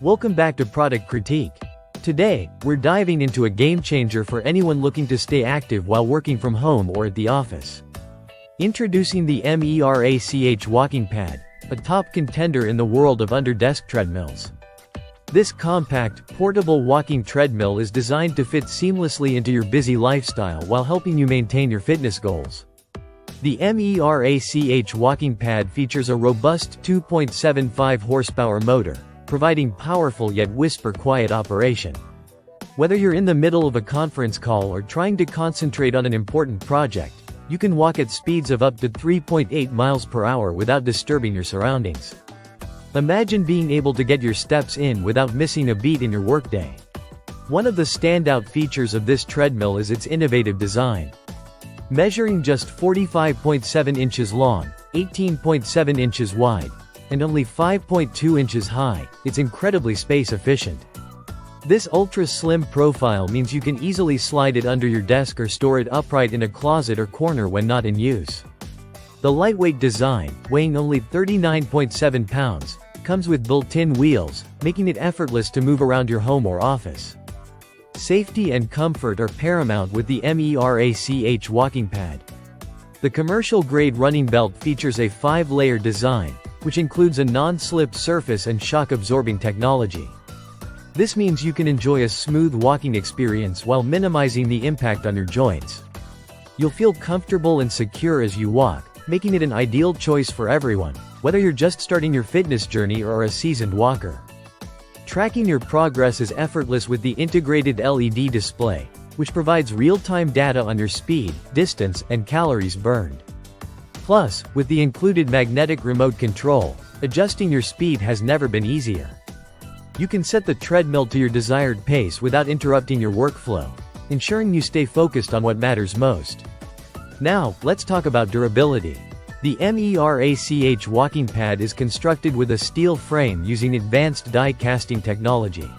Welcome back to Product Critique. Today, we're diving into a game changer for anyone looking to stay active while working from home or at the office. Introducing the MERACH walking pad, a top contender in the world of under-desk treadmills. This compact, portable walking treadmill is designed to fit seamlessly into your busy lifestyle while helping you maintain your fitness goals. The MERACH walking pad features a robust 2.75 horsepower motor, providing powerful yet whisper-quiet operation. Whether you're in the middle of a conference call or trying to concentrate on an important project, you can walk at speeds of up to 3.8 miles per hour without disturbing your surroundings. Imagine being able to get your steps in without missing a beat in your workday. One of the standout features of this treadmill is its innovative design. Measuring just 45.7 inches long, 18.7 inches wide, and only 5.2 inches high, it's incredibly space-efficient. This ultra-slim profile means you can easily slide it under your desk or store it upright in a closet or corner when not in use. The lightweight design, weighing only 39.7 pounds, comes with built-in wheels, making it effortless to move around your home or office. Safety and comfort are paramount with the MERACH walking pad. The commercial-grade running belt features a 5-layer design, which includes a non-slip surface and shock-absorbing technology. This means you can enjoy a smooth walking experience while minimizing the impact on your joints. You'll feel comfortable and secure as you walk, making it an ideal choice for everyone, whether you're just starting your fitness journey or are a seasoned walker. Tracking your progress is effortless with the integrated LED display, which provides real-time data on your speed, distance, and calories burned. Plus, with the included magnetic remote control, adjusting your speed has never been easier. You can set the treadmill to your desired pace without interrupting your workflow, ensuring you stay focused on what matters most. Now, let's talk about durability. The MERACH walking pad is constructed with a steel frame using advanced die casting technology.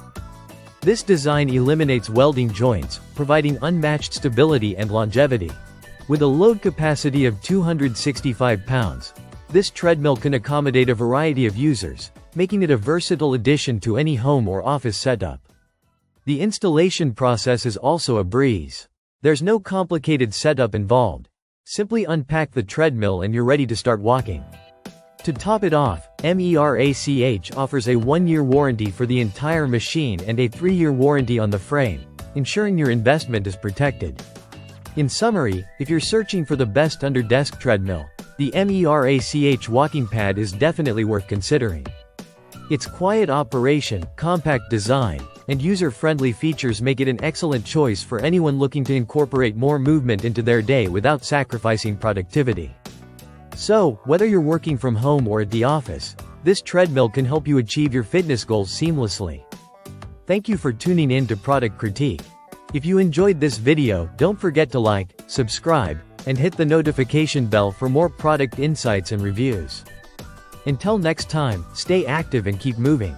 This design eliminates welding joints, providing unmatched stability and longevity. With a load capacity of 265 pounds, this treadmill can accommodate a variety of users, making it a versatile addition to any home or office setup. The installation process is also a breeze. There's no complicated setup involved. Simply unpack the treadmill and you're ready to start walking. To top it off, MERACH offers a 1-year warranty for the entire machine and a 3-year warranty on the frame, ensuring your investment is protected. In summary, if you're searching for the best under-desk treadmill, the MERACH walking pad is definitely worth considering. Its quiet operation, compact design, and user-friendly features make it an excellent choice for anyone looking to incorporate more movement into their day without sacrificing productivity. So, whether you're working from home or at the office, this treadmill can help you achieve your fitness goals seamlessly. Thank you for tuning in to Product Critique. If you enjoyed this video, don't forget to like, subscribe, and hit the notification bell for more product insights and reviews. Until next time, stay active and keep moving.